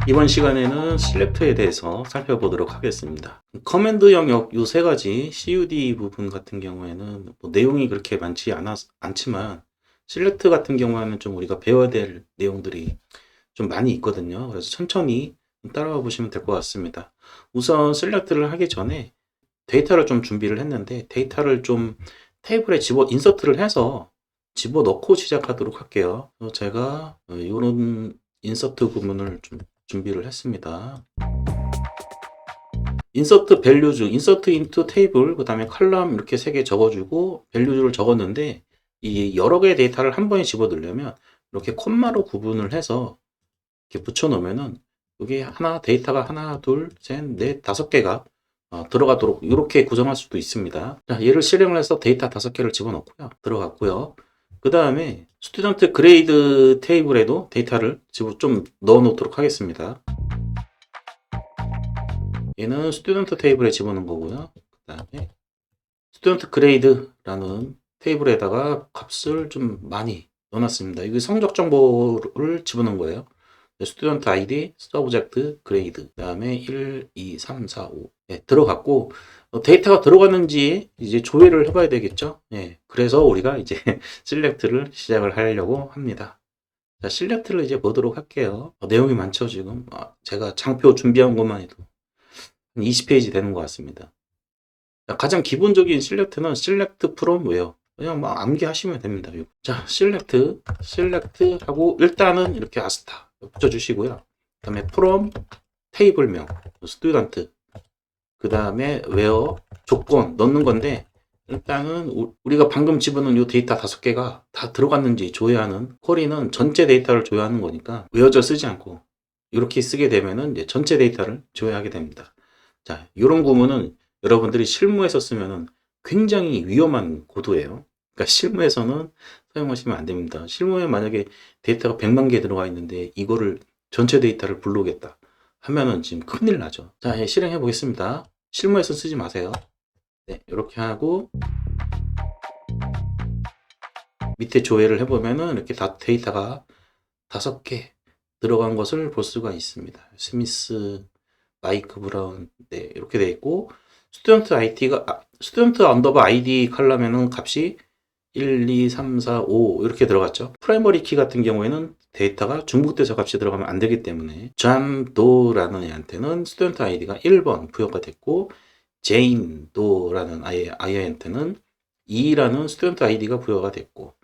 이번 시간에는 셀렉트에 대해서 살펴보도록 하겠습니다. 커맨드 영역 요 세 가지 CUD 부분 같은 경우에는 뭐 내용이 그렇게 많지 않지만 셀렉트 같은 경우에는 좀 우리가 배워야 될 내용들이 좀 많이 있거든요. 그래서 천천히 따라와 보시면 될 것 같습니다. 우선 셀렉트를 하기 전에 데이터를 좀 준비를 했는데 데이터를 좀 테이블에 인서트를 해서 집어넣고 시작하도록 할게요. 그래서 제가 이런 인서트 부분을 좀 준비를 했습니다. 인서트 밸류주, 인서트 인투 테이블, 그 다음에 컬럼 이렇게 세 개 적어주고 밸류주를 적었는데 이 여러 개의 데이터를 한 번에 집어넣으려면 이렇게 콤마로 구분을 해서 이렇게 붙여놓으면은 여기 데이터가 하나, 둘, 셋, 넷, 다섯 개가 들어가도록 이렇게 구성할 수도 있습니다. 자, 얘를 실행을 해서 데이터 다섯 개를 집어넣고요. 들어갔고요. 그 다음에 스튜던트 그레이드 테이블에도 데이터를 좀 넣어 놓도록 하겠습니다. 얘는 스튜던트 테이블에 집어넣은 거고요. 그 다음에 스튜던트 그레이드라는 테이블에다가 값을 좀 많이 넣어놨습니다. 이게 성적 정보를 집어넣은 거예요. 스튜던트 아이디, 서브젝트, 그레이드, 그 다음에 1, 2, 3, 4, 5 네, 들어갔고 데이터가 들어갔는지 이제 조회를 해봐야 되겠죠. 네, 그래서 우리가 이제 셀렉트를 시작을 하려고 합니다. 자, 셀렉트를 이제 보도록 할게요. 내용이 많죠 지금. 제가 장표 준비한 것만 해도 20페이지 되는 것 같습니다. 자, 가장 기본적인 셀렉트는 셀렉트 from where 그냥 막 암기하시면 됩니다. 자, 셀렉트 하고 일단은 이렇게 아스타 붙여주시고요. 그 다음에 from 테이블명 스튜던트 그 다음에 where 조건 넣는 건데 일단은 우리가 방금 집어넣은 이 데이터 5개가 다 들어갔는지 조회하는 쿼리는 전체 데이터를 조회하는 거니까 외워져 쓰지 않고 이렇게 쓰게 되면은 이제 전체 데이터를 조회하게 됩니다. 자, 이런 구문은 여러분들이 실무에서 쓰면은 굉장히 위험한 코드예요. 그러니까 실무에서는 사용하시면 안 됩니다. 실무에 만약에 데이터가 100만 개 들어가 있는데 이거를 전체 데이터를 불러오겠다 하면은 지금 큰일 나죠. 자, 실행해 보겠습니다. 실무에서 쓰지 마세요. 네, 이렇게 하고 밑에 조회를 해보면은 이렇게 데이터가 5개 들어간 것을 볼 수가 있습니다. 스미스, 마이크 브라운, 네, 이렇게 되어 있고 스튜던트 언더바 아이디 컬럼에는 값이 1, 2, 3, 4, 5 이렇게 들어갔죠. 프라이머리 키 같은 경우에는 데이터가 중복돼서 값이 들어가면 안 되기 때문에 잠도라는 애한테는 스튜던트 아이디가 1번 부여가 됐고 제인도라는 아이한테는 2라는 스튜던트 아이디가 부여가 됐고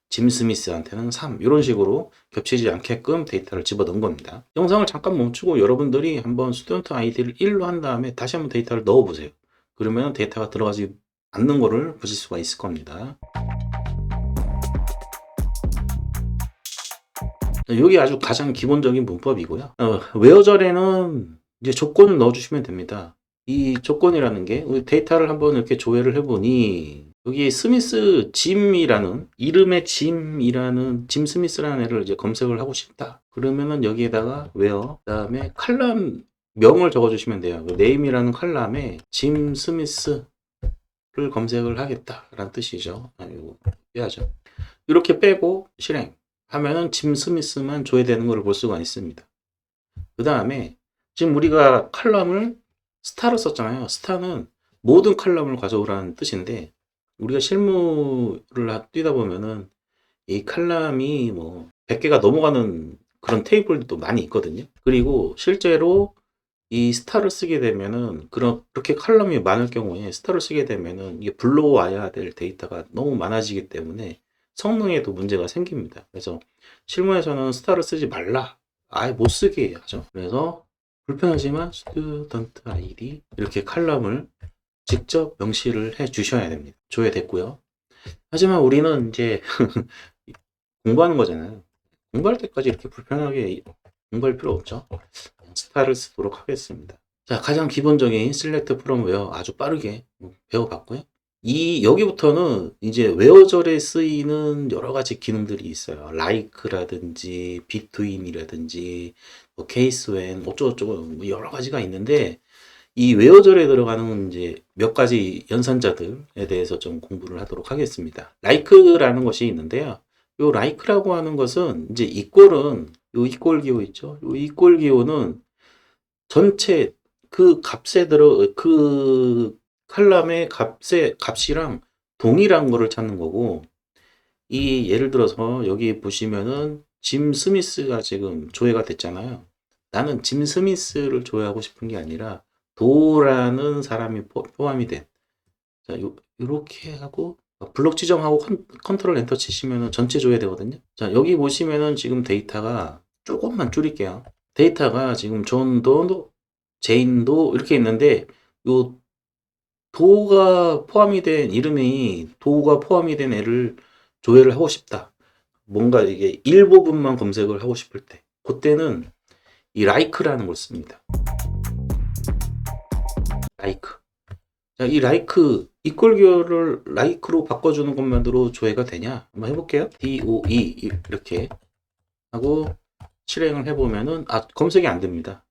짐 스미스한테는 3 이런 식으로 겹치지 않게끔 데이터를 집어넣은 겁니다. 영상을 잠깐 멈추고 여러분들이 한번 스튜던트 아이디를 1로 한 다음에 다시 한번 데이터를 넣어 보세요. 그러면 데이터가 들어가지 않는 거를 보실 수가 있을 겁니다. 여기 아주 가장 기본적인 문법이고요. 웨어절에는 이제 조건을 넣어주시면 됩니다. 이 조건이라는 게 우리 데이터를 한번 이렇게 조회를 해보니 여기 스미스 짐이라는 이름의 짐이라는 짐 스미스라는 애를 이제 검색을 하고 싶다. 그러면은 여기에다가 웨어 그다음에 칼럼 명을 적어주시면 돼요. 네임이라는 칼럼에 짐 스미스를 검색을 하겠다라는 뜻이죠. 이거 빼야죠. 이렇게 빼고 실행. 하면은 짐 스미스만 조회되는 것을 볼 수가 있습니다. 그 다음에 지금 우리가 칼럼을 스타로 썼잖아요. 스타는 모든 칼럼을 가져오라는 뜻인데 우리가 실무를 뛰다 보면은 이 칼럼이 뭐 100개가 넘어가는 그런 테이블도 많이 있거든요. 그리고 실제로 이 스타를 쓰게 되면은 그렇게 칼럼이 많을 경우에 스타를 쓰게 되면은 이게 불러와야 될 데이터가 너무 많아지기 때문에 성능에도 문제가 생깁니다. 그래서 실무에서는 스타를 쓰지 말라. 아예 못 쓰게 하죠. 그래서 불편하지만 스튜던트 아이디 이렇게 칼럼을 직접 명시를 해 주셔야 됩니다. 조회됐고요. 하지만 우리는 이제 공부하는 거잖아요. 공부할 때까지 이렇게 불편하게 공부할 필요 없죠. 스타를 쓰도록 하겠습니다. 자, 가장 기본적인 select from where 아주 빠르게 배워봤고요. 여기부터는 이제 웨어절에 쓰이는 여러 가지 기능들이 있어요. like라든지 between이라든지 뭐 case when 어쩌고저쩌고 뭐 여러 가지가 있는데 이 웨어절에 들어가는 이제 몇 가지 연산자들에 대해서 좀 공부를 하도록 하겠습니다. like라는 것이 있는데요. 요 like라고 하는 것은 이제 equal은 요 이꼴 기호 있죠? 요 이꼴 기호는 전체 그 값에 들어 그 칼럼의 값이랑 동일한 거를 찾는 거고, 이 예를 들어서 여기 보시면은 짐 스미스가 지금 조회가 됐잖아요. 나는 짐 스미스를 조회하고 싶은 게 아니라 도라는 사람이 포함이 된. 자, 요렇게 하고 블록 지정하고 컨트롤 엔터 치시면은 전체 조회 되거든요. 자, 여기 보시면은 지금 데이터가 조금만 줄일게요. 데이터가 지금 존도, 제인도 이렇게 있는데, 요 도가 포함이 된 이름이 도가 포함이 된 애를 조회를 하고 싶다. 뭔가 이게 일부분만 검색을 하고 싶을 때, 그때는 이 like라는 걸 씁니다. like. 자, 이 like 이퀄 기호를 like로 바꿔주는 것만으로 조회가 되냐? 한번 해볼게요. DOE 이렇게 하고 실행을 해보면은 검색이 안 됩니다.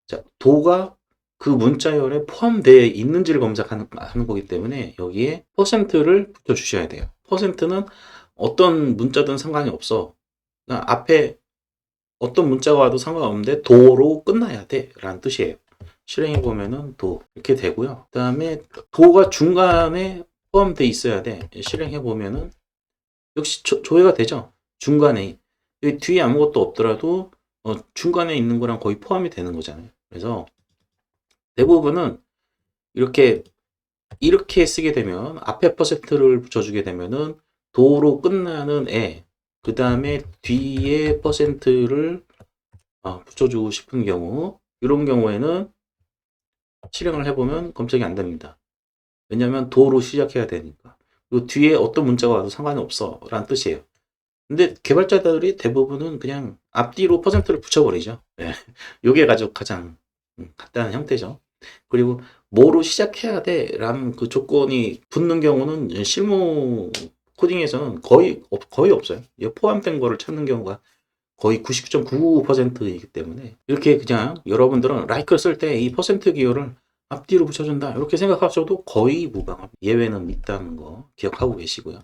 자, 도가 그 문자열에 포함되어 있는지를 검색하는 거기 때문에 여기에 퍼센트를 붙여주셔야 돼요. 퍼센트는 어떤 문자든 상관이 없어. 그러니까 앞에 어떤 문자가 와도 상관없는데 도로 끝나야 돼 라는 뜻이에요. 실행해 보면은 도 이렇게 되고요. 그 다음에 도가 중간에 포함되어 있어야 돼. 실행해 보면은 역시 조회가 되죠. 중간에 여기 뒤에 아무것도 없더라도 중간에 있는 거랑 거의 포함이 되는 거잖아요. 그래서 대부분은 이렇게 쓰게 되면 앞에 퍼센트를 붙여주게 되면은 도로 끝나는 애, 그 다음에 뒤에 퍼센트를 붙여주고 싶은 경우, 이런 경우에는 실행을 해보면 검색이 안 됩니다. 왜냐하면 도로 시작해야 되니까. 그 뒤에 어떤 문자가 와도 상관이 없어 라는 뜻이에요. 근데 개발자들이 대부분은 그냥 앞뒤로 퍼센트를 붙여버리죠. 네. 요게 가장 간단한 형태죠. 그리고 뭐로 시작해야 돼 라는 그 조건이 붙는 경우는 실무 코딩에서는 거의 없어요. 포함된 거를 찾는 경우가 거의 99.99%이기 때문에, 이렇게 그냥 여러분들은 like를 쓸 때 이 퍼센트 기호를 앞뒤로 붙여준다 이렇게 생각하셔도 거의 무방합니다. 예외는 있다는 거 기억하고 계시고요.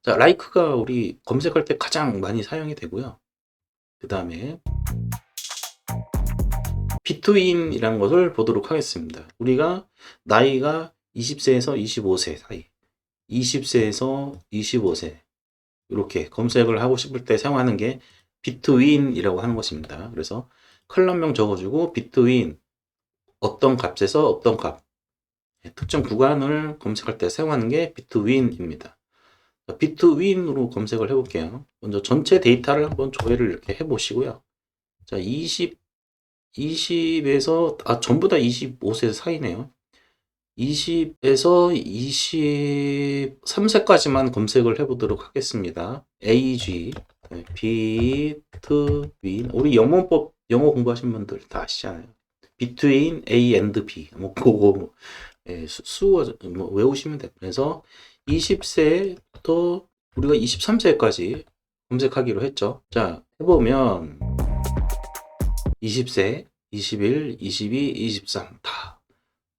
자, like가 우리 검색할 때 가장 많이 사용이 되고요. 그 다음에 between이라는 것을 보도록 하겠습니다. 우리가 나이가 20세에서 25세 사이, 20세에서 25세 이렇게 검색을 하고 싶을 때 사용하는 게 between이라고 하는 것입니다. 그래서 컬럼명 적어주고 between 어떤 값에서 어떤 값, 특정 구간을 검색할 때 사용하는 게 between입니다. between으로 검색을 해볼게요. 먼저 전체 데이터를 한번 조회를 이렇게 해보시고요. 자, 20에서 전부 다 25세 사이네요. 20에서 23세까지만 검색을 해보도록 하겠습니다. AG, between, 우리 영어 공부하신 분들 다 아시잖아요. between A and B, 뭐 그거 수어 외우시면 돼요. 그래서 20세부터 우리가 23세까지 검색하기로 했죠. 자, 해보면 20세, 21, 22, 23 다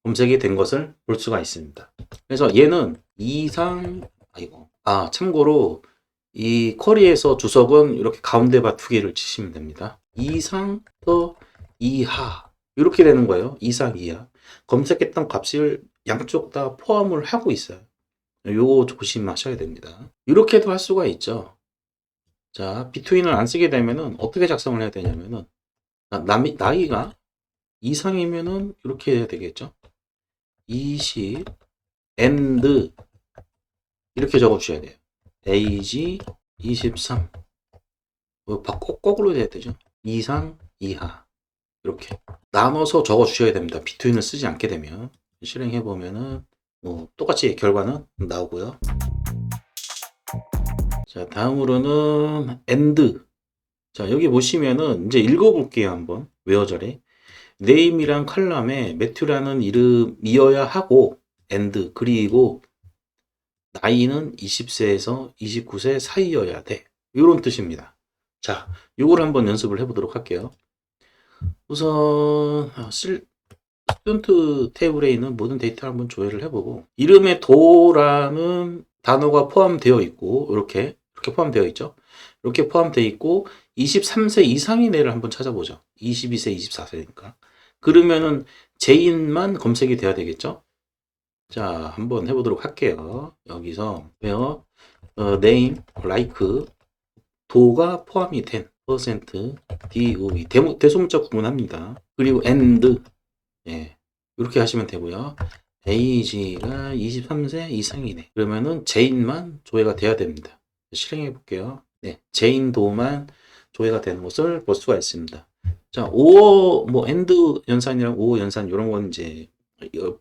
검색이 된 것을 볼 수가 있습니다. 그래서 얘는 이상, 참고로 이 쿼리에서 주석은 이렇게 가운데 바 2개를 치시면 됩니다. 이상 더 이하 이렇게 되는 거예요. 이상 이하. 검색했던 값을 양쪽 다 포함을 하고 있어요. 요거 조심하셔야 됩니다. 이렇게도 할 수가 있죠. 자, between을 안 쓰게 되면은 어떻게 작성을 해야 되냐면은 나이가 이상이면은 이렇게 해야 되겠죠. 20 and 이렇게 적어 주셔야 돼요. age 23 거꾸로 돼야 되죠. 이상 이하 이렇게 나눠서 적어 주셔야 됩니다. between을 쓰지 않게 되면. 실행해 보면은 똑같이 결과는 나오고요. 자, 다음으로는 and. 자, 여기 보시면은 이제 읽어볼게요. 한번 외워절에 name이란 컬럼에 매튜라는 이름이어야 하고 and 그리고 나이는 20세에서 29세 사이여야 돼. 이런 뜻입니다. 자, 요걸 한번 연습을 해보도록 할게요. 우선 스튜던트 테이블에 있는 모든 데이터를 한번 조회를 해보고, 이름에 도라는 단어가 포함되어 있고 이렇게 포함되어 있죠. 이렇게 포함되어 있고 23세 이상인 애를 한번 찾아보죠. 22세, 24세니까. 그러면은 제인만 검색이 돼야 되겠죠? 자, 한번 해보도록 할게요. 여기서 where name, like, 도가 포함이 된 percent, DOE, 대소문자 구분합니다. 그리고 and, 예, 이렇게 하시면 되고요. age가 23세 이상이네. 그러면은 제인만 조회가 돼야 됩니다. 실행해 볼게요. 네, 제인도만 조회가 되는 것을 볼 수가 있습니다. 자, 5어, 뭐, and 연산이랑 5어 연산, 이런 건 이제,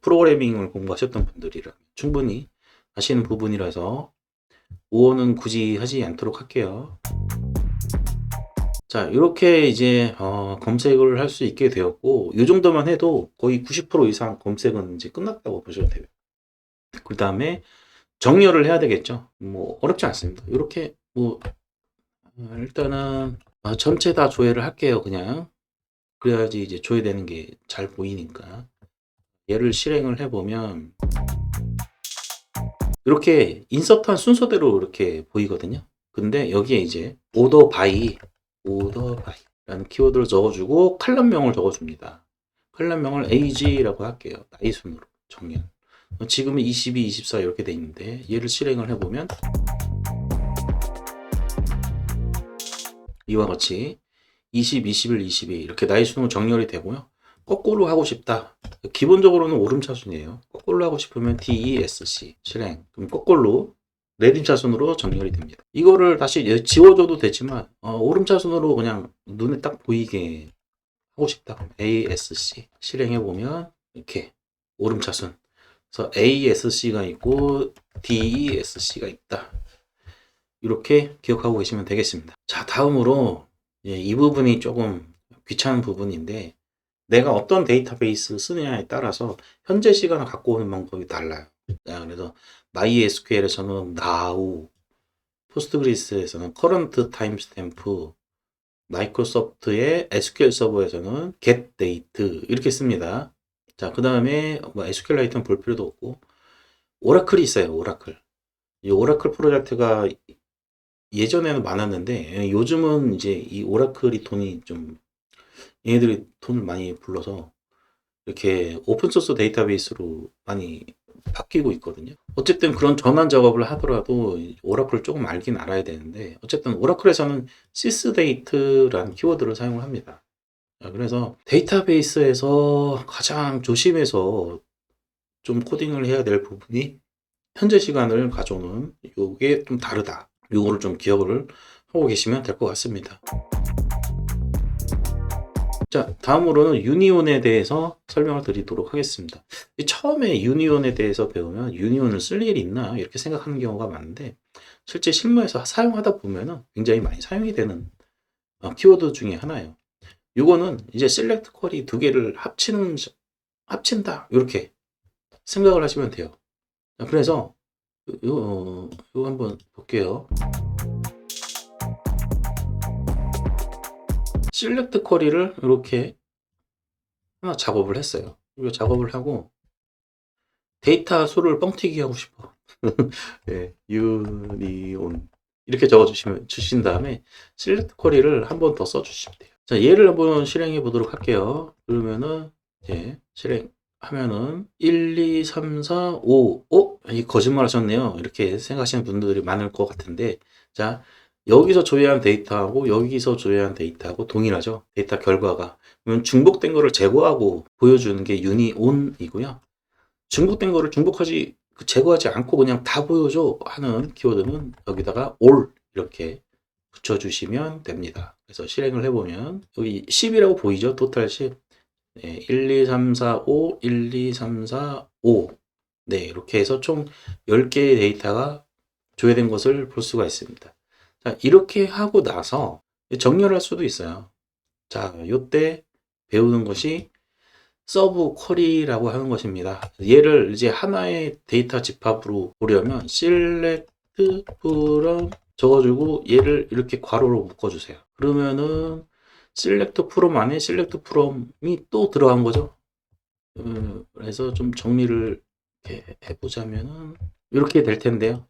프로그래밍을 공부하셨던 분들이라 충분히 아시는 부분이라서 5어는 굳이 하지 않도록 할게요. 자, 이렇게 이제, 검색을 할 수 있게 되었고, 이 정도만 해도 거의 90% 이상 검색은 이제 끝났다고 보셔도 돼요. 그 다음에 정렬을 해야 되겠죠. 뭐, 어렵지 않습니다. 이렇게, 뭐, 일단은, 전체 다 조회를 할게요, 그냥. 그래야지 이제 조회되는 게 잘 보이니까. 얘를 실행을 해보면, 이렇게 인서트한 순서대로 이렇게 보이거든요. 근데 여기에 이제, order by라는 키워드를 적어주고, 칼럼명을 적어줍니다. 칼럼명을 age라고 할게요. 나이 순으로 정렬. 지금은 22, 24 이렇게 돼 있는데, 얘를 실행을 해보면, 이와 같이 20, 21, 22 이렇게 나이 순으로 정렬이 되고요. 거꾸로 하고 싶다. 기본적으로는 오름차순이에요. 거꾸로 하고 싶으면 DESC 실행. 그럼 거꾸로 내림차순으로 정렬이 됩니다. 이거를 다시 지워줘도 되지만 오름차순으로 그냥 눈에 딱 보이게 하고 싶다. ASC 실행해 보면 이렇게 오름차순. 그래서 ASC가 있고 DESC가 있다. 이렇게 기억하고 계시면 되겠습니다. 자, 다음으로 이 부분이 조금 귀찮은 부분인데 내가 어떤 데이터베이스 쓰느냐에 따라서 현재 시간을 갖고 오는 방법이 달라요. 자, 그래서 MySQL에서는 now, 포스트그리스에서는 current timestamp, 마이크로소프트의 SQL 서버에서는 getDate 이렇게 씁니다. 자, 그 다음에 뭐 SQL라이트는 볼 필요도 없고 오라클이 있어요. 오라클. 이 오라클 프로젝트가 예전에는 많았는데 요즘은 이제 이 오라클이 돈이 좀 얘네들이 돈을 많이 불러서 이렇게 오픈소스 데이터베이스로 많이 바뀌고 있거든요. 어쨌든 그런 전환 작업을 하더라도 오라클을 조금 알긴 알아야 되는데 어쨌든 오라클에서는 sysdata라는 키워드를 사용을 합니다. 그래서 데이터베이스에서 가장 조심해서 좀 코딩을 해야 될 부분이 현재 시간을 가져오는 요게 좀 다르다. 요거를 좀 기억을 하고 계시면 될 것 같습니다. 자, 다음으로는 유니온에 대해서 설명을 드리도록 하겠습니다. 처음에 유니온에 대해서 배우면 유니온을 쓸 일이 있나 이렇게 생각하는 경우가 많은데 실제 실무에서 사용하다 보면 굉장히 많이 사용이 되는 키워드 중에 하나예요. 이거는 이제 셀렉트 쿼리 두 개를 합친다 이렇게 생각을 하시면 돼요. 자, 그래서 이거 한번 볼게요. 셀렉트 쿼리를 이렇게 하나 작업을 했어요. 이거 작업을 하고 데이터 수를 뻥튀기 하고 싶어. 네, 유니온 이렇게 주신 다음에 셀렉트 쿼리를 한 번 더 써주시면 돼요. 자, 얘를 한번 실행해 보도록 할게요. 그러면은 이제 실행하면은 1, 2, 3, 4, 5. 이 거짓말 하셨네요. 이렇게 생각하시는 분들이 많을 것 같은데, 자, 여기서 조회한 데이터하고 여기서 조회한 데이터하고 동일하죠. 데이터 결과가. 그러면 중복된 거를 제거하고 보여주는 게 유니온이고요. 중복된 거를 제거하지 않고 그냥 다 보여줘 하는 키워드는 여기다가 all 이렇게 붙여주시면 됩니다. 그래서 실행을 해보면 여기 10이라고 보이죠? 토탈 10. 네, 1, 2, 3, 4, 5, 1, 2, 3, 4, 5. 네, 이렇게 해서 총 10개의 데이터가 조회된 것을 볼 수가 있습니다. 자, 이렇게 하고 나서 정렬할 수도 있어요. 자, 요때 배우는 것이 서브 쿼리라고 하는 것입니다. 얘를 이제 하나의 데이터 집합으로 보려면 select from 적어주고 얘를 이렇게 괄호로 묶어주세요. 그러면은 select from 안에 select from이 또 들어간 거죠. 그래서 좀 정리를 이렇게 해보자면은 이렇게 될 텐데요.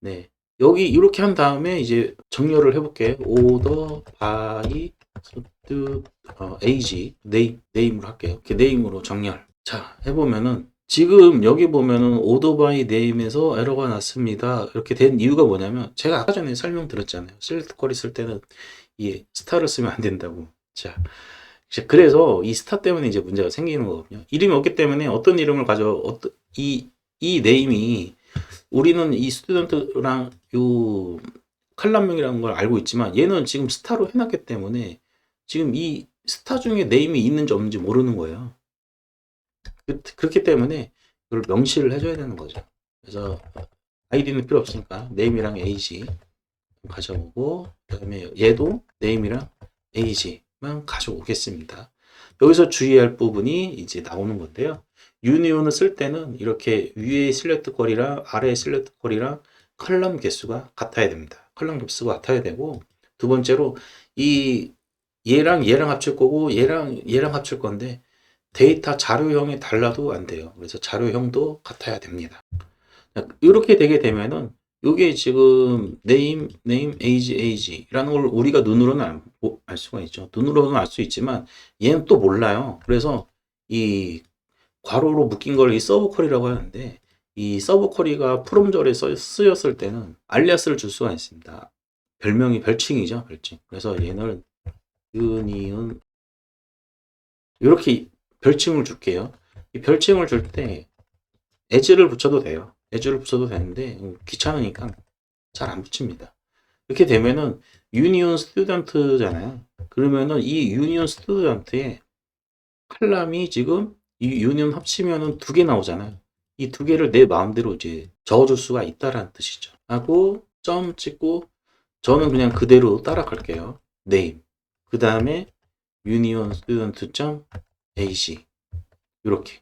네, 여기 이렇게 한 다음에 이제 정렬을 해볼게. order by age 네임으로 할게요. 이렇게 네임으로 정렬. 자, 해보면은 지금 여기 보면은 order by name에서 에러가 났습니다. 이렇게 된 이유가 뭐냐면 제가 아까 전에 설명드렸잖아요. select 쿼리 쓸 때는 이 스타를 쓰면 안 된다고. 자, 그래서 이 스타 때문에 이제 문제가 생기는 거거든요. 이름이 없기 때문에 어떤 이름을 이 네임이 우리는 이 스튜던트랑 요 칼럼명이라는 걸 알고 있지만 얘는 지금 스타로 해놨기 때문에 지금 이 스타 중에 네임이 있는지 없는지 모르는 거예요. 그렇기 때문에 이걸 명시를 해줘야 되는 거죠. 그래서 아이디는 필요 없으니까 네임이랑 에이지 가져오고 그다음에 얘도 네임이랑 에이지만 가져오겠습니다. 여기서 주의할 부분이 이제 나오는 건데요. 유니온을 쓸 때는 이렇게 위에 실렉트 쿼리랑 아래 실렉트 쿼리랑 컬럼 개수가 같아야 됩니다. 컬럼 개수가 같아야 되고 두 번째로 이 얘랑 합칠 거고 얘랑 합칠 건데 데이터 자료형이 달라도 안 돼요. 그래서 자료형도 같아야 됩니다. 이렇게 되게 되면은 이게 지금 name, age라는 걸 우리가 눈으로는 알 수가 있죠. 눈으로는 알 수 있지만 얘는 또 몰라요. 그래서 이 괄호로 묶인 걸 이 서브 쿼리라고 하는데 이 서브 쿼리가 프롬절에 쓰였을 때는 알리아스를 줄 수가 있습니다. 별칭이죠, 별칭. 그래서 얘는 유니온 이렇게 별칭을 줄게요. 이 별칭을 줄 때 에즈를 붙여도 돼요. 에즈를 붙여도 되는데 귀찮으니까 잘 안 붙입니다. 이렇게 되면은 유니온 스튜던트잖아요. 그러면은 이 유니온 스튜던트의 칼럼이 지금 이 유니온 합치면은 두 개 나오잖아요. 이 두 개를 내 마음대로 이제 적어줄 수가 있다라는 뜻이죠. 하고 점 찍고 저는 그냥 그대로 따라갈게요. name. 그 다음에 유니온 스튜던트 점 ac 이렇게.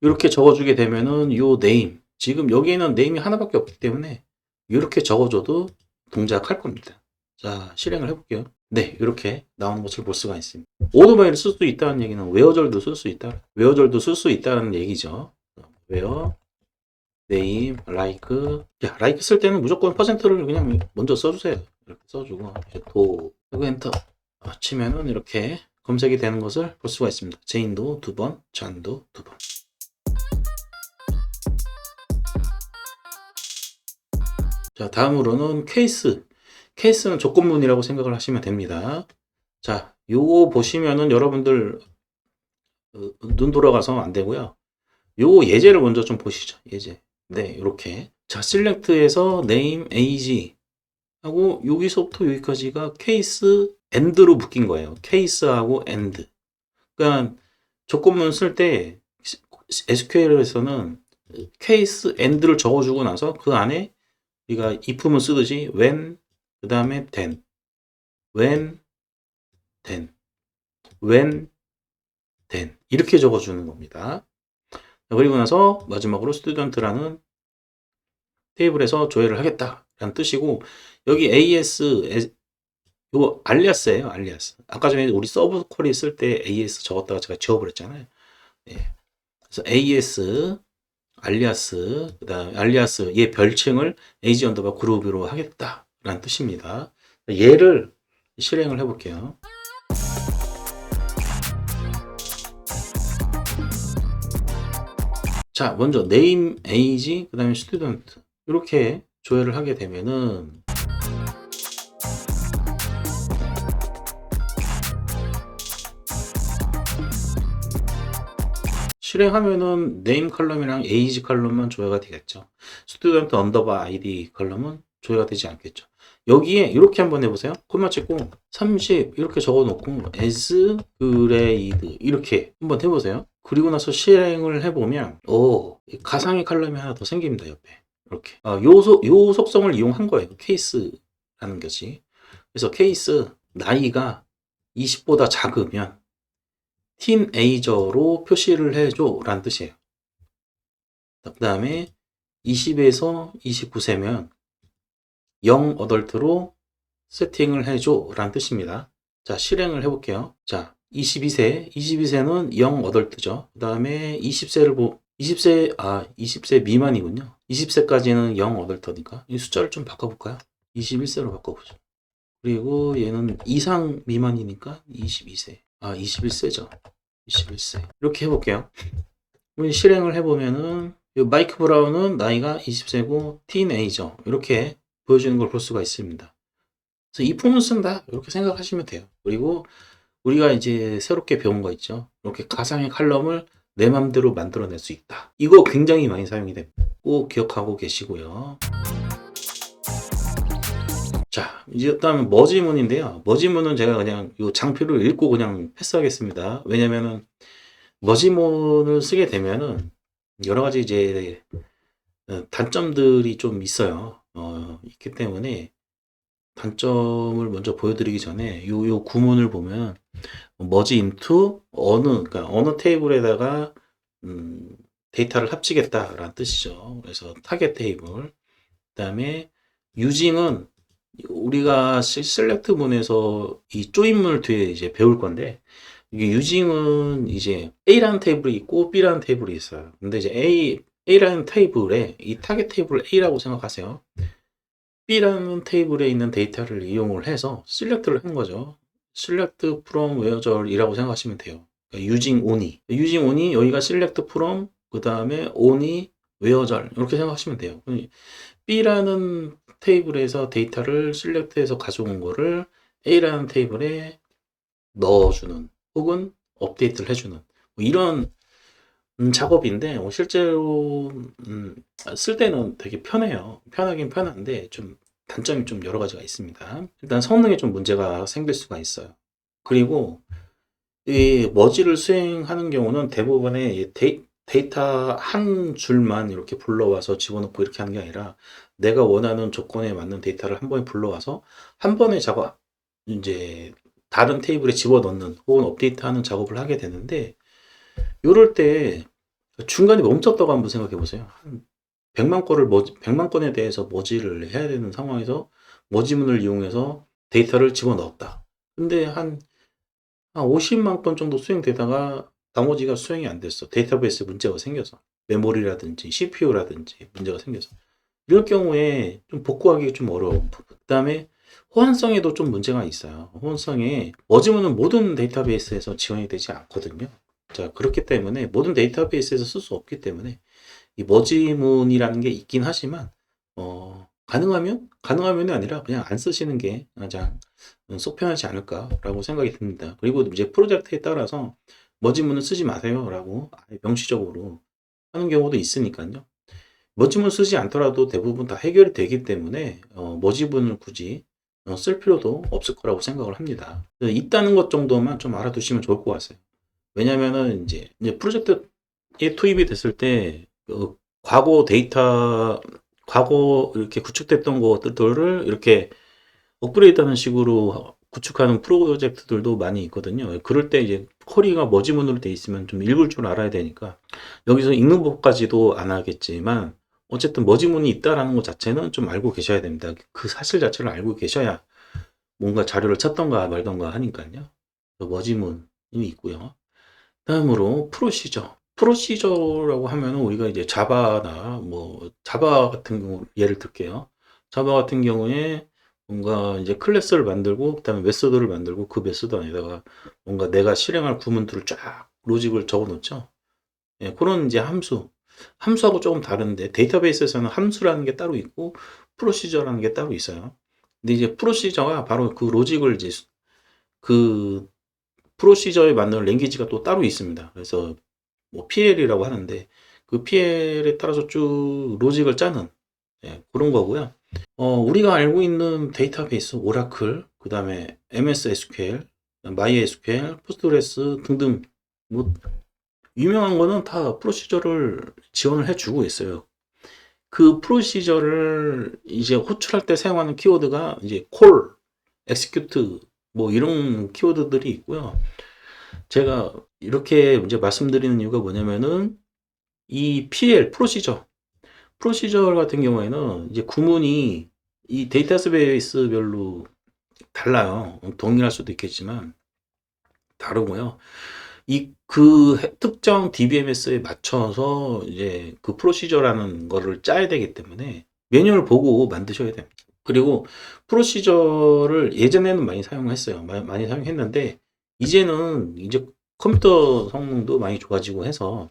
이렇게 적어주게 되면은 요 name 지금 여기에는 name이 하나밖에 없기 때문에 이렇게 적어줘도 동작할 겁니다. 자, 실행을 해볼게요. 네, 이렇게 나오는 것을 볼 수가 있습니다. 오토바이를 쓸 수 있다는 얘기는 웨어절도 쓸 수 있다. 웨어절도 쓸 수 있다는 얘기죠. 웨어 name like 야, like 쓸 때는 무조건 퍼센트를 그냥 먼저 써주세요. 이렇게 써주고 도 그리고 엔터 치면은 이렇게 검색이 되는 것을 볼 수가 있습니다. 제인도 2번, 잔도 2번. 자, 다음으로는 케이스는 조건문이라고 생각을 하시면 됩니다. 자, 요거 보시면은 여러분들 눈 돌아가서 안 되고요. 요 예제를 먼저 좀 보시죠. 예제. 네, 이렇게. 자, select에서 name, age 하고 여기서부터 여기까지가 케이스 and로 묶인 거예요. 케이스하고 and. 그러니까 조건문 쓸 때 SQL에서는 케이스 and를 적어주고 나서 그 안에 우리가 if문 쓰듯이 when 그 다음에 then, when then 이렇게 적어주는 겁니다. 그리고 나서 마지막으로 student라는 테이블에서 조회를 하겠다라는 뜻이고 여기 AS 이거 알리아스예요. 알리아스. 아까 전에 우리 서브 쿼리 쓸 때 AS 적었다가 제가 지워버렸잖아요. 네. 그래서 AS 알리아스 그다음 알리아스 얘 별칭을 AG 언더바 그룹으로 하겠다라는 뜻입니다. 얘를 실행을 해볼게요. 자, 먼저 name, age, 그 다음에 student 이렇게 조회를 하게 되면은 실행하면은 name 컬럼이랑 age 컬럼만 조회가 되겠죠. student 언더바 id 컬럼은 조회가 되지 않겠죠. 여기에 이렇게 한번 해보세요. 콤마 찍고 30 이렇게 적어놓고 as grade 이렇게 한번 해보세요. 그리고 나서 실행을 해보면 가상의 컬럼이 하나 더 생깁니다. 옆에 이렇게 요 속성을 이용한 거예요. 케이스라는 것이. 그래서 케이스 나이가 20보다 작으면 티네이저로 표시를 해줘 라는 뜻이에요. 그 다음에 20에서 29세면 영 어덜트로 세팅을 해줘 라는 뜻입니다. 자, 실행을 해볼게요. 자, 22세는 영 어덜트죠. 그 다음에 20세 미만이군요. 20세까지는 영 어덜트니까 이 숫자를 좀 바꿔볼까요? 21세로 바꿔보죠. 그리고 얘는 이상 미만이니까 22세. 21세죠. 21세. 이렇게 해볼게요. 우리 실행을 해보면은 마이크 브라운은 나이가 20세고 티네이저 이렇게 보여주는 걸 볼 수가 있습니다. 그래서 이 폼을 쓴다 이렇게 생각하시면 돼요. 그리고 우리가 이제 새롭게 배운 거 있죠. 이렇게 가상의 칼럼을 내 맘대로 만들어낼 수 있다. 이거 굉장히 많이 사용이 됩니다. 꼭 기억하고 계시고요. 자, 이제 다음은 머지문인데요. 머지문은 제가 그냥 이 장표를 읽고 그냥 패스하겠습니다. 왜냐면은 머지문을 쓰게 되면은 여러 가지 이제 단점들이 좀 있어요. 있기 때문에 단점을 먼저 보여드리기 전에 요 구문을 보면 머지 인투 그러니까 어느 테이블에다가 데이터를 합치겠다라는 뜻이죠. 그래서 타겟 테이블. 그다음에 유징은 우리가 셀렉트 문에서 이 조인문을 뒤에 이제 배울 건데 이게 유징은 이제 A라는 테이블이 있고 B라는 테이블이 있어요. 근데 이제 A라는 테이블에 이 타겟 테이블을 A라고 생각하세요. B라는 테이블에 있는 데이터를 이용을 해서 셀렉트를 한 거죠. select from where이라고 생각하시면 돼요. 그러니까 using only 여기가 select from 그 다음에 only where 이렇게 생각하시면 돼요. B라는 테이블에서 데이터를 셀렉트해서 가져온 거를 A라는 테이블에 넣어주는 혹은 업데이트를 해주는 뭐 이런 작업인데 실제로 쓸 때는 되게 편해요. 편하긴 편한데 좀 단점이 좀 여러 가지가 있습니다. 일단 성능에 좀 문제가 생길 수가 있어요. 그리고 이 머지를 수행하는 경우는 대부분의 데이터 한 줄만 이렇게 불러와서 집어넣고 이렇게 하는 게 아니라 내가 원하는 조건에 맞는 데이터를 한 번에 불러와서 한 번에 이제 다른 테이블에 집어넣는 혹은 업데이트하는 작업을 하게 되는데 이럴 때 중간에 멈췄다고 한번 생각해 보세요. 100만 건에 대해서 머지를 해야 되는 상황에서 머지문을 이용해서 데이터를 집어넣었다. 근데 한 50만 건 정도 수행되다가 나머지가 수행이 안 됐어. 데이터베이스에 문제가 생겨서. 메모리라든지 CPU라든지 문제가 생겨서. 이럴 경우에 좀 복구하기 좀 어려운 부분. 그 다음에 호환성에도 좀 문제가 있어요. 호환성에 머지문은 모든 데이터베이스에서 지원이 되지 않거든요. 자, 그렇기 때문에 모든 데이터베이스에서 쓸 수 없기 때문에 이 머지문이라는 게 있긴 하지만 가능하면이 아니라 그냥 안 쓰시는 게 가장 속 편하지 않을까라고 생각이 듭니다. 그리고 이제 프로젝트에 따라서 머지문은 쓰지 마세요라고 명시적으로 하는 경우도 있으니까요. 머지문 쓰지 않더라도 대부분 다 해결이 되기 때문에 머지문을 굳이 쓸 필요도 없을 거라고 생각을 합니다. 있다는 것 정도만 좀 알아두시면 좋을 것 같아요. 왜냐면은 이제 프로젝트에 투입이 됐을 때 과거 이렇게 구축됐던 것들을 이렇게 업그레이드하는 식으로 구축하는 프로젝트들도 많이 있거든요. 그럴 때 이제 쿼리가 머지문으로 돼 있으면 좀 읽을 줄 알아야 되니까 여기서 읽는 법까지도 안 하겠지만 어쨌든 머지문이 있다라는 것 자체는 좀 알고 계셔야 됩니다. 그 사실 자체를 알고 계셔야 뭔가 자료를 찾던가 말던가 하니까요. 머지문이 있고요. 다음으로 프로시저라고 하면 우리가 이제 자바나 자바 같은 경우 예를 들게요. 자바 같은 경우에 뭔가 이제 클래스를 만들고 그다음에 메소드를 만들고 그 메소드 안에다가 뭔가 내가 실행할 구문들을 쫙 로직을 적어 놓죠. 예, 그런 이제 함수하고 조금 다른데 데이터베이스에서는 함수라는 게 따로 있고 프로시저라는 게 따로 있어요. 근데 이제 프로시저가 바로 그 로직을 이제 그 프로시저에 맞는 랭귀지가 또 따로 있습니다. 그래서 PL이라고 하는데 그 PL에 따라서 쭉 로직을 짜는 그런 거고요. 우리가 알고 있는 데이터베이스 오라클, 그 다음에 MS SQL, MySQL, 포스트그레스 등등 뭐 유명한 거는 다 프로시저를 지원을 해주고 있어요. 그 프로시저를 이제 호출할 때 사용하는 키워드가 이제 call, execute 뭐 이런 키워드들이 있고요. 제가 이렇게 이제 말씀드리는 이유가 뭐냐면은 이 PL 프로시저 같은 경우에는 이제 구문이 이 데이터베이스별로 달라요. 동일할 수도 있겠지만 다르고요. 그 특정 DBMS에 맞춰서 이제 그 프로시저라는 거를 짜야 되기 때문에 매뉴얼 보고 만드셔야 됩니다. 그리고 프로시저를 예전에는 많이 사용했어요. 많이 사용했는데 이제는 이제 컴퓨터 성능도 많이 좋아지고 해서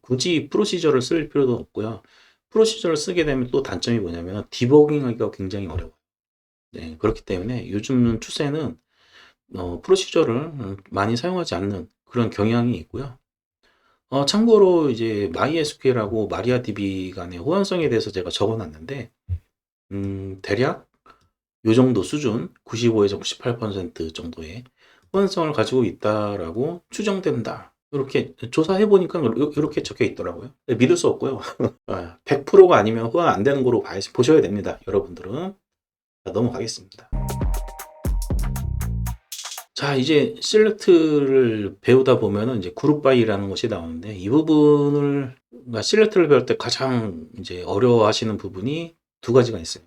굳이 프로시저를 쓸 필요도 없고요. 프로시저를 쓰게 되면 또 단점이 뭐냐면 디버깅하기가 굉장히 어려워요. 네, 그렇기 때문에 요즘 추세는 프로시저를 많이 사용하지 않는 그런 경향이 있고요. 참고로 이제 MySQL하고 MariaDB 간의 호환성에 대해서 제가 적어놨는데 대략 요 정도 수준 95에서 98% 정도의 호환성을 가지고 있다라고 추정된다. 이렇게 조사해 보니까 이렇게 적혀 있더라고요. 믿을 수 없고요. 100%가 아니면 호환 안 되는 거로 보셔야 됩니다. 여러분들은. 자, 넘어가겠습니다. 자, 이제 셀렉트를 배우다 보면은 이제 그룹 바이라는 것이 나오는데 이 부분을 그러니까 셀렉트를 배울 때 가장 이제 어려워하시는 부분이 두 가지가 있어요.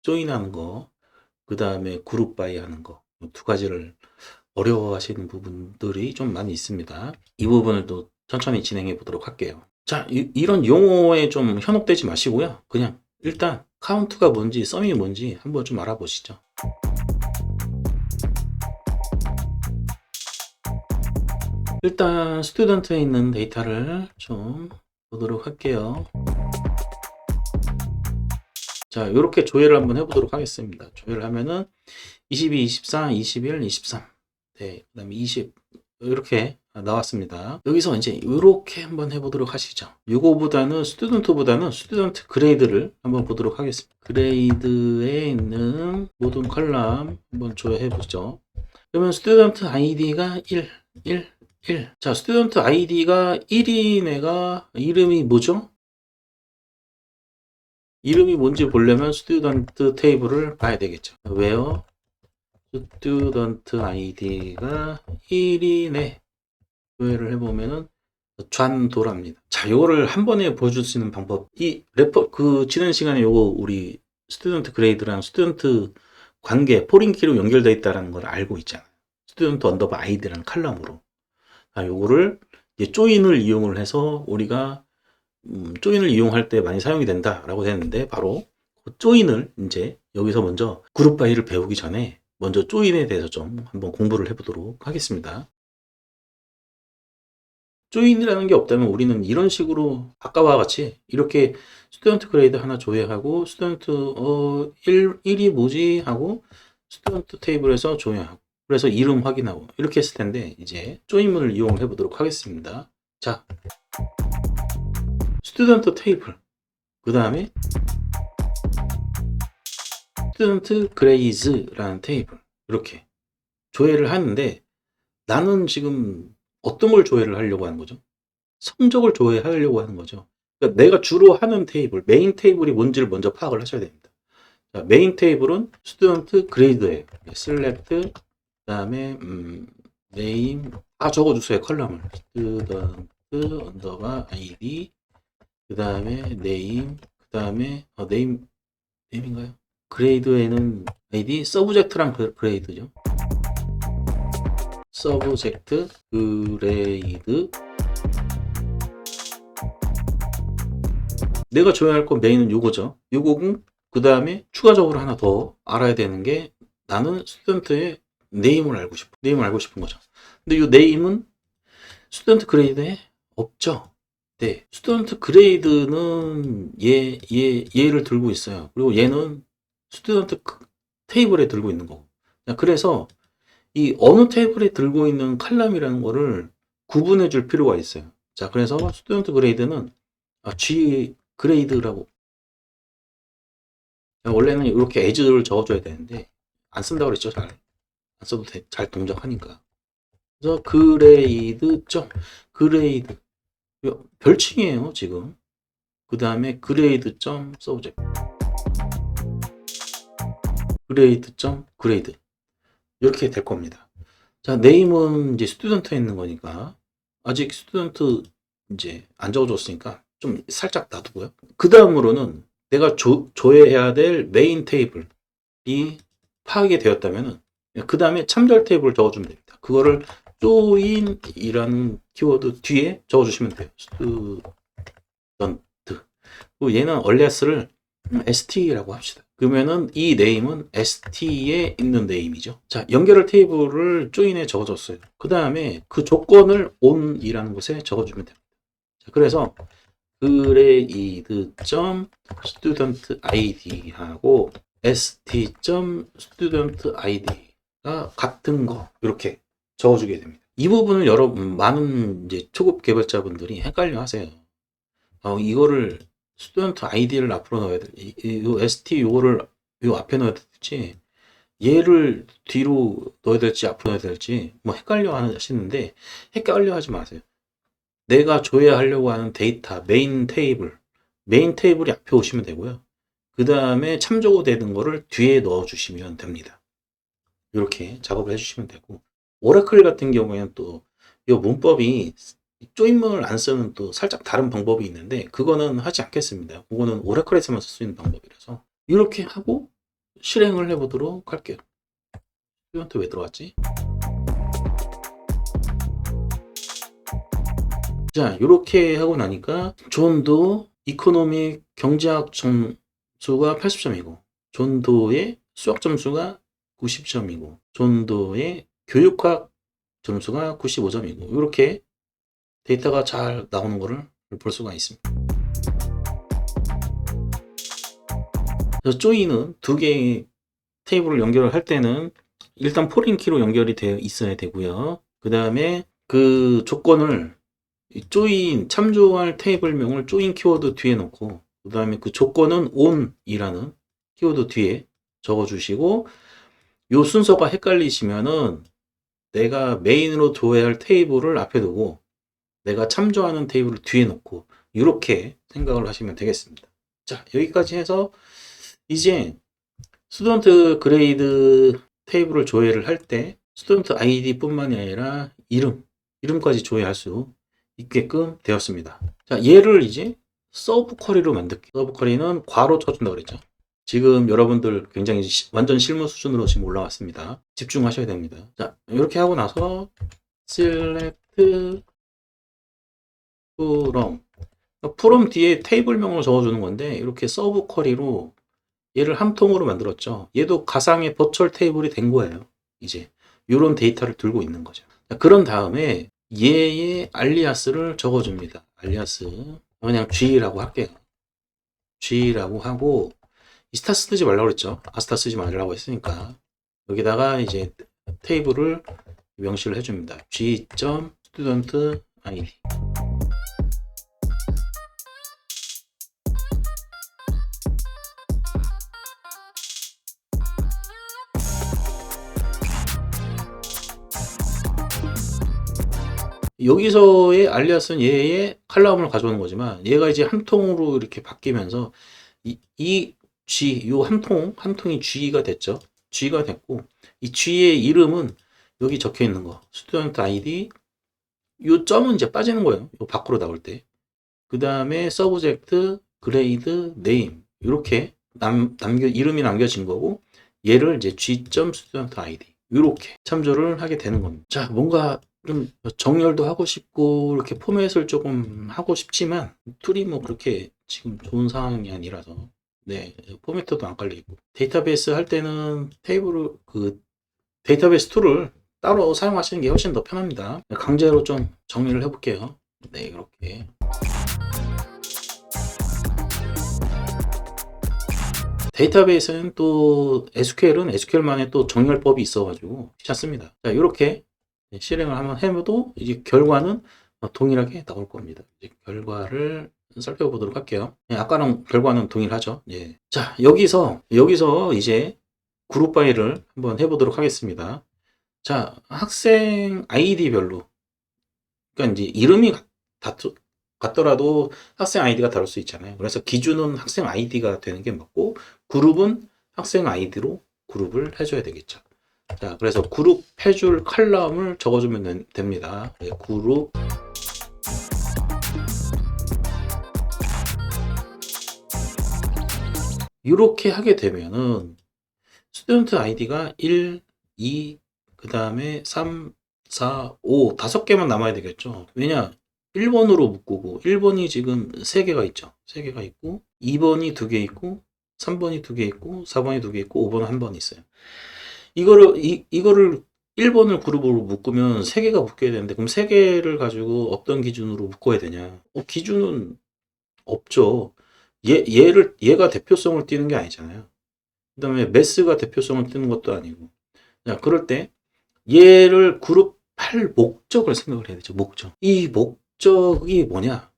조인하는 거, 그 다음에 그룹 바이 하는 거, 두 가지를 어려워하시는 부분들이 좀 많이 있습니다. 이 부분을 또 천천히 진행해 보도록 할게요. 자, 이런 용어에 좀 현혹되지 마시고요. 그냥 일단 카운트가 뭔지, 썸이 뭔지 한번 좀 알아보시죠. 일단 스튜던트에 있는 데이터를 좀 보도록 할게요. 자, 이렇게 조회를 한번 해보도록 하겠습니다. 조회를 하면은 22, 24, 21, 23, 네, 그 다음에 20 이렇게 나왔습니다. 여기서 이제 이렇게 한번 해보도록 하시죠. 이거보다는 스튜던트 그레이드를 한번 보도록 하겠습니다. 그레이드에 있는 모든 컬럼 한번 조회해 보죠. 그러면 스튜던트 아이디가 1. 자, 스튜던트 아이디가 1인 애가 이름이 뭐죠? 이름이 뭔지 보려면 스튜던트 테이블을 봐야 되겠죠. where 스튜던트 아이디가 1인에 조회를 해보면은 좌도랍니다. 자, 이거를 한 번에 보여줄 수 있는 방법. 지난 시간에 요거 우리 스튜던트 그레이드랑 스튜던트 관계, 포링키로 연결되어 있다는 걸 알고 있잖아요. 스튜던트 언더바 아이디라는 칼럼으로. 요거를 이제 조인을 이용을 해서 우리가 조인을 이용할 때 많이 사용이 된다라고 되는데 바로 그 조인을 이제 여기서 먼저 그룹 바이를 배우기 전에 먼저 조인에 대해서 좀 한번 공부를 해보도록 하겠습니다. 조인이라는 게 없다면 우리는 이런 식으로 아까와 같이 이렇게 스튜던트 그레이드 하나 조회하고 스튜던트 1이 뭐지 하고 스튜던트 테이블에서 조회하고 그래서 이름 확인하고 이렇게 했을 텐데 이제 조인문을 이용해 보도록 하겠습니다. 자, 스튜던트 테이블 그 다음에 스튜던트 그레이즈라는 테이블 이렇게 조회를 하는데 나는 지금 어떤 걸 조회를 하려고 하는 거죠? 성적을 조회하려고 하는 거죠. 그러니까 내가 주로 하는 테이블, 메인 테이블이 뭔지를 먼저 파악을 하셔야 됩니다. 자, 메인 테이블은 스튜던트 그레이드예요. select 그다음에 name 적어주세요. 컬럼을 스튜던트 언더바 id 그다음에 name 그다음에 name인가요? 그레이드에는 id 서브젝트랑 그레이드죠. 서브젝트 그레이드 내가 조회할 건 메인은 요거죠. 요거고 그 다음에 추가적으로 하나 더 알아야 되는 게 나는 스튜던트의 네임을 알고 싶은 거죠. 근데 이 네임은 스튜던트 그레이드에 없죠. 네, 스튜던트 그레이드는 얘를 들고 있어요. 그리고 얘는 스튜던트 테이블에 들고 있는 거고. 그래서 이 어느 테이블에 들고 있는 칼럼이라는 거를 구분해 줄 필요가 있어요. 자, 그래서 스튜던트 그레이드는 G 그레이드라고 원래는 이렇게 as를 적어줘야 되는데 안 쓴다고 그랬죠. 잘 안 써도 잘 동작하니까. 그래서 그레이드 별칭이에요 지금. 그 다음에 그레이드 점 서브젝트 그레이드 점 그레이드 이렇게 될 겁니다. 자, 네임은 이제 스튜던트에 있는 거니까 아직 스튜던트 이제 안 적어줬으니까 좀 살짝 놔두고요. 그 다음으로는 내가 조회해야 될 메인 테이블이 파악이 되었다면은 그 다음에 참조할 테이블을 적어주면 됩니다. 그거를 join이라는 키워드 뒤에 적어주시면 돼요. student. 그리고 얘는 alias를 st라고 합시다. 그러면은 이 네임은 st에 있는 네임이죠. 자, 연결할 테이블을 join에 적어줬어요. 그 다음에 그 조건을 on이라는 곳에 적어주면 됩니다. 자, 그래서 grade.studentid하고 st.studentid가 같은 거 이렇게 적어주게 됩니다. 이 부분을 여러분 많은 이제 초급 개발자분들이 헷갈려 하세요. 이거를 스튜던트 아이디를 앞으로 넣어야 돼. 이 st 요거를 요 앞에 넣어야 될지 얘를 뒤로 넣어야 될지 앞으로 넣어야 될지 뭐 헷갈려 하시는데 헷갈려 하지 마세요. 내가 조회하려고 하는 데이터 메인 테이블이 앞에 오시면 되고요. 그 다음에 참조가 되는 거를 뒤에 넣어 주시면 됩니다. 이렇게 작업을 해주시면 되고, 오라클 같은 경우에는 또 이 문법이 조인문을 안 쓰는 또 살짝 다른 방법이 있는데 그거는 하지 않겠습니다. 그거는 오라클에서만 쓸 수 있는 방법이라서 이렇게 하고 실행을 해보도록 할게요. 스튜던트 왜 들어왔지? 자, 이렇게 하고 나니까 존도 이코노믹 경제학 점수가 80점이고 존도의 수학 점수가 90점이고 존도의 교육학 점수가 95점이고 이렇게 데이터가 잘 나오는 것을 볼 수가 있습니다. 그래서 조인은 두 개의 테이블을 연결을 할 때는 일단 포린키로 연결이 되어 있어야 되고요. 그 다음에 그 조건을 조인 참조할 테이블명을 조인 키워드 뒤에 넣고 그 다음에 그 조건은 on이라는 키워드 뒤에 적어주시고 요 순서가 헷갈리시면은 내가 메인으로 조회할 테이블을 앞에 두고 내가 참조하는 테이블을 뒤에 놓고 이렇게 생각을 하시면 되겠습니다. 자, 여기까지 해서 이제 스튜던트 그레이드 테이블을 조회를 할 때 스튜던트 아이디 뿐만이 아니라 이름까지 조회할 수 있게끔 되었습니다. 자, 얘를 이제 서브 쿼리로 만들게요. 서브 쿼리는 괄호 쳐준다고 그랬죠. 지금 여러분들 굉장히 완전 실무 수준으로 지금 올라왔습니다. 집중하셔야 됩니다. 자, 이렇게 하고 나서 select from 뒤에 테이블명을 적어주는 건데 이렇게 서브 쿼리로 얘를 한 통으로 만들었죠. 얘도 가상의 버추얼 테이블이 된 거예요. 이제 이런 데이터를 들고 있는 거죠. 자, 그런 다음에 얘의 알리아스를 적어줍니다. 알리아스 그냥 G라고 할게요. G라고 하고 이 스타 쓰지 말라고 그랬죠. 아스타 쓰지 말라고 했으니까 여기다가 이제 테이블을 명시를 해줍니다. G.student id. 여기서의 알리아스는 얘의 칼럼을 가져오는 거지만 얘가 이제 한 통으로 이렇게 바뀌면서 이 G, 요 한 통이 G가 됐죠. G가 됐고 이 G의 이름은 여기 적혀 있는 거 스튜던트 아이디 요 점은 이제 빠지는 거예요. 요 밖으로 나올 때. 그 다음에 서브젝트, 그레이드, 네임 이렇게 이름이 남겨진 거고 얘를 이제 G.student.id 이렇게 참조를 하게 되는 겁니다. 자, 뭔가 좀 정렬도 하고 싶고 이렇게 포맷을 조금 하고 싶지만 툴이 뭐 그렇게 지금 좋은 상황이 아니라서 네, 포맷도 안 깔리고 데이터베이스 할 때는 데이터베이스 툴을 따로 사용하시는 게 훨씬 더 편합니다. 강제로 좀 정리를 해볼게요. 네, 이렇게. 데이터베이스는 또 SQL은 SQL만의 또 정렬법이 있어가지고 귀찮습니다. 자, 이렇게 실행을 한번 해도 이제 결과는 동일하게 나올 겁니다. 이제 결과를 살펴보도록 할게요. 네, 아까랑 결과는 동일하죠. 예. 자, 여기서 이제 그룹 파일을 한번 해보도록 하겠습니다. 자, 학생 아이디별로 그러니까 이제 이름이 같더라도 학생 아이디가 다를 수 있잖아요. 그래서 기준은 학생 아이디가 되는 게 맞고 그룹은 학생 아이디로 그룹을 해줘야 되겠죠. 자, 그래서 그룹 해줄 칼럼을 적어주면 됩니다. 네, 그룹 이렇게 하게 되면은 스튜던트 아이디가 1, 2, 그 다음에 3, 4, 5, 5개만 남아야 되겠죠. 왜냐? 1번으로 묶고 1번이 지금 3개가 있죠. 3개가 있고 2번이 2개 있고 3번이 2개 있고 4번이 2개 있고 5번은 1번 있어요. 이거를 1번을 그룹으로 묶으면 3개가 묶여야 되는데 그럼 3개를 가지고 어떤 기준으로 묶어야 되냐? 기준은 없죠. 얘가 대표성을 띠는 게 아니잖아요. 그 다음에 매스가 대표성을 띠는 것도 아니고. 자, 그럴 때 얘를 그룹할 목적을 생각을 해야 되죠. 목적. 이 목적이 뭐냐?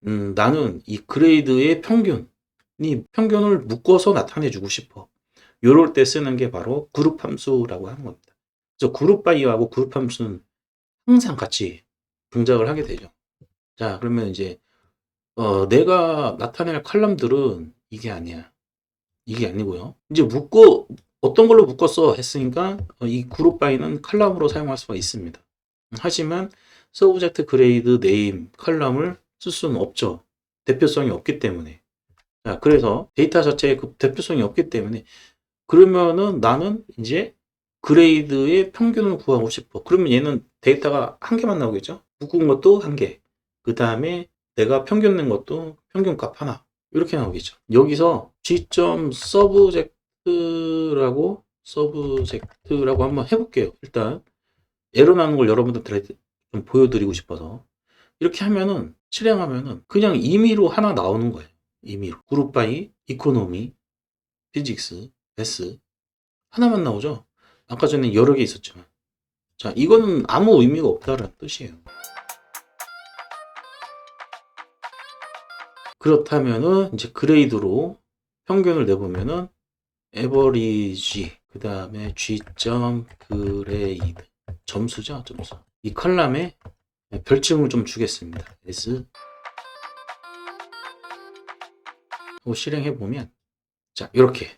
나는 이 그레이드의 평균을 묶어서 나타내주고 싶어. 요럴 때 쓰는 게 바로 그룹 함수라고 하는 겁니다. 그래서 그룹 바이하고 그룹 함수는 항상 같이 동작을 하게 되죠. 자, 그러면 이제 내가 나타낼 칼럼들은 이게 아니야. 이게 아니고요. 이제 어떤 걸로 묶었어 했으니까 이 그룹 바이는 칼럼으로 사용할 수가 있습니다. 하지만 서브젝트 그레이드 네임 칼럼을 쓸 수는 없죠. 대표성이 없기 때문에. 자, 그래서 데이터 자체에 그 대표성이 없기 때문에 그러면은 나는 이제 그레이드의 평균을 구하고 싶어. 그러면 얘는 데이터가 한 개만 나오겠죠? 묶은 것도 한 개. 그 다음에 내가 평균 낸 것도 평균값 하나. 이렇게 나오겠죠. 여기서 G.서브젝트라고 한번 해볼게요. 일단 에러 나는 걸 여러분들한테 좀 보여드리고 싶어서 이렇게 하면은 실행하면은 그냥 임의로 하나 나오는 거예요. 임의로 그룹 바이, 이코노미, 피직스, 매스 하나만 나오죠. 아까 전에 여러 개 있었지만 자 이거는 아무 의미가 없다는 뜻이에요. 그렇다면은 이제 그레이드로 평균을 내보면은 에버리지 그 다음에 G.그레이드 점수죠. 점수. 이 컬럼에 별칭을 좀 주겠습니다. S 하고 실행해보면 자 이렇게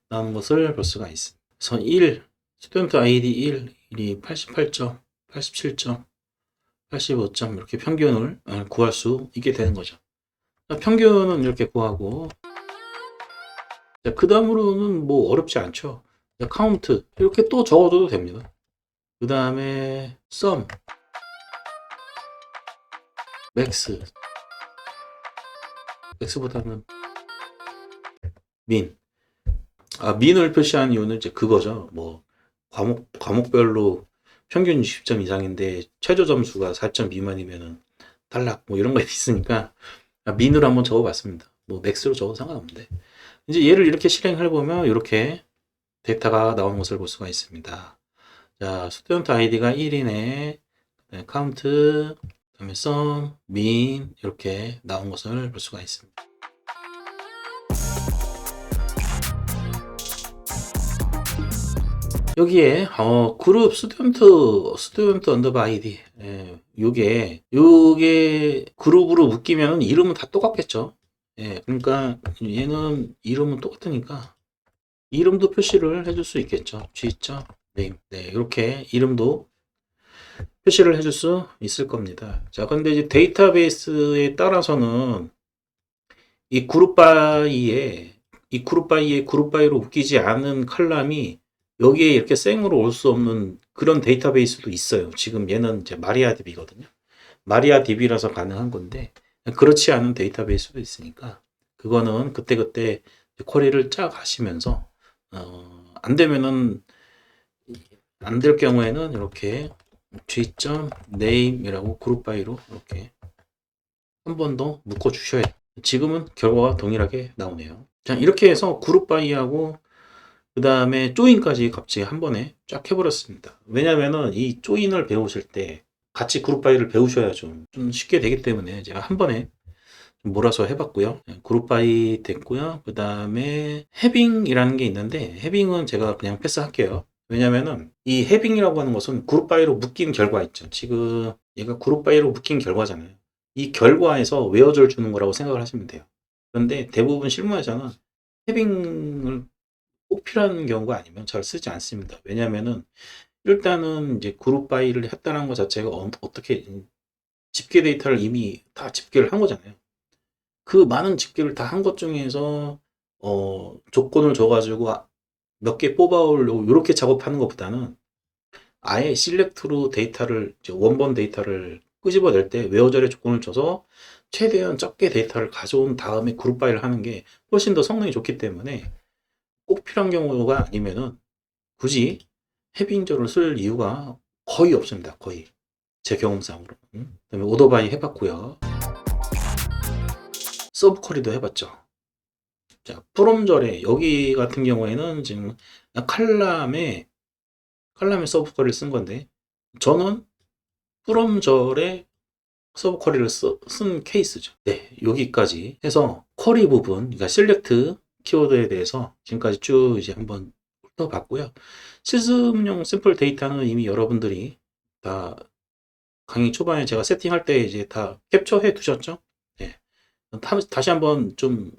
나온 것을 볼 수가 있습니다. 그래서 1 스튜던트 아이디 1이 88점 87점 85점 이렇게 평균을 구할 수 있게 되는 거죠. 평균은 이렇게 구하고 그 다음으로는 뭐 어렵지 않죠. 카운트 이렇게 또 적어줘도 됩니다. 그 다음에 sum max보다는 min min을 표시한 이유는 이제 그거죠. 뭐 과목별로 평균 60점 이상인데 최저 점수가 4점 미만이면은 탈락 뭐 이런 거 있으니까 min으로 한번 적어봤습니다. 뭐 max로 적어도 상관없는데 이제 얘를 이렇게 실행해 보면 이렇게 데이터가 나오는 것을 볼 수가 있습니다. 자, 스튜던트 아이디가 1이네. 카운트, 그다음에 sum, min 이렇게 나온 것을 볼 수가 있습니다. 여기에 그룹 스튜던트 언더바 아이디 요게 그룹으로 묶이면 이름은 다 똑같겠죠. 예, 그러니까 얘는 이름은 똑같으니까 이름도 표시를 해줄 수 있겠죠. G.name. 네, 이렇게 이름도 표시를 해줄 수 있을 겁니다. 자, 근데 이제 데이터베이스에 따라서는 이 그룹 바이에 그룹 바이로 묶이지 않은 칼럼이 여기에 이렇게 생으로 올 수 없는 그런 데이터베이스도 있어요. 지금 얘는 이제 마리아DB거든요. 마리아DB라서 가능한 건데 그렇지 않은 데이터베이스도 있으니까 그거는 그때그때 쿼리를 짜 가시면서 안 되면은 안 될 경우에는 이렇게 G.name이라고 그룹 바이로 이렇게 한 번 더 묶어 주셔야 돼요. 지금은 결과가 동일하게 나오네요. 자, 이렇게 해서 그룹 바이하고 그 다음에 조인까지 갑자기 한 번에 쫙 해버렸습니다. 왜냐면은 이 조인을 배우실 때 같이 그룹 바이를 배우셔야 좀 쉽게 되기 때문에 제가 한 번에 몰아서 해봤고요. 그룹 바이 됐고요. 그 다음에 해빙이라는 게 있는데 해빙은 제가 그냥 패스할게요. 왜냐면은 이 해빙이라고 하는 것은 그룹 바이로 묶인 결과 있죠. 지금 얘가 그룹 바이로 묶인 결과잖아요. 이 결과에서 웨어절 주는 거라고 생각을 하시면 돼요. 그런데 대부분 실무에서는 해빙을 꼭 필요한 경우가 아니면 잘 쓰지 않습니다. 왜냐면은 일단은 이제 그룹 바이를 했다는 것 자체가 어떻게 집계 데이터를 이미 다 집계를 한 거잖아요. 그 많은 집계를 다 한 것 중에서 조건을 줘가지고 몇 개 뽑아오려고 이렇게 작업하는 것보다는 아예 실렉트로 데이터를 이제 원본 데이터를 끄집어낼 때 웨어절의 조건을 줘서 최대한 적게 데이터를 가져온 다음에 그룹 바이를 하는 게 훨씬 더 성능이 좋기 때문에 꼭 필요한 경우가 아니면은 굳이 헤비인저를 쓸 이유가 거의 없습니다. 거의 제 경험상으로. 그다음에 오더바이 해봤고요. 서브 쿼리도 해봤죠. 자, 프롬절에 여기 같은 경우에는 지금 칼람에 서브 쿼리를 쓴 건데 저는 프롬절에 서브 쿼리를 쓴 케이스죠. 네, 여기까지 해서 쿼리 부분, 그러니까 셀렉트 키워드에 대해서 지금까지 쭉 이제 한번 훑어봤고요. 실습용 샘플 데이터는 이미 여러분들이 다 강의 초반에 제가 세팅할 때 이제 다 캡처해 두셨죠? 네. 다시 한번 좀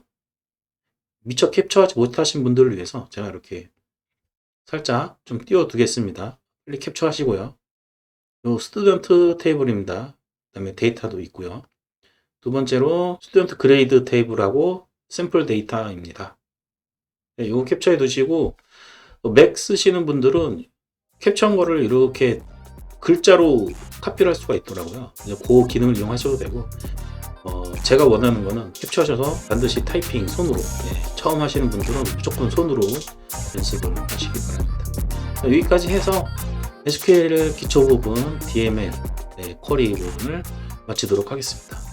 미처 캡처하지 못하신 분들을 위해서 제가 이렇게 살짝 좀 띄워 두겠습니다. 빨리 캡처하시고요. 요 스튜던트 테이블입니다. 그다음에 데이터도 있고요. 두 번째로 스튜던트 그레이드 테이블하고 샘플 데이터입니다. 네, 이거 캡처해 두시고 맥 쓰시는 분들은 캡처한 거를 이렇게 글자로 카피를 할 수가 있더라고요. 그 기능을 이용하셔도 되고 제가 원하는 거는 캡처하셔서 반드시 타이핑 손으로 처음 하시는 분들은 무조건 손으로 연습을 하시기 바랍니다. 여기까지 해서 SQL 기초 부분, DML 쿼리 부분을 마치도록 하겠습니다.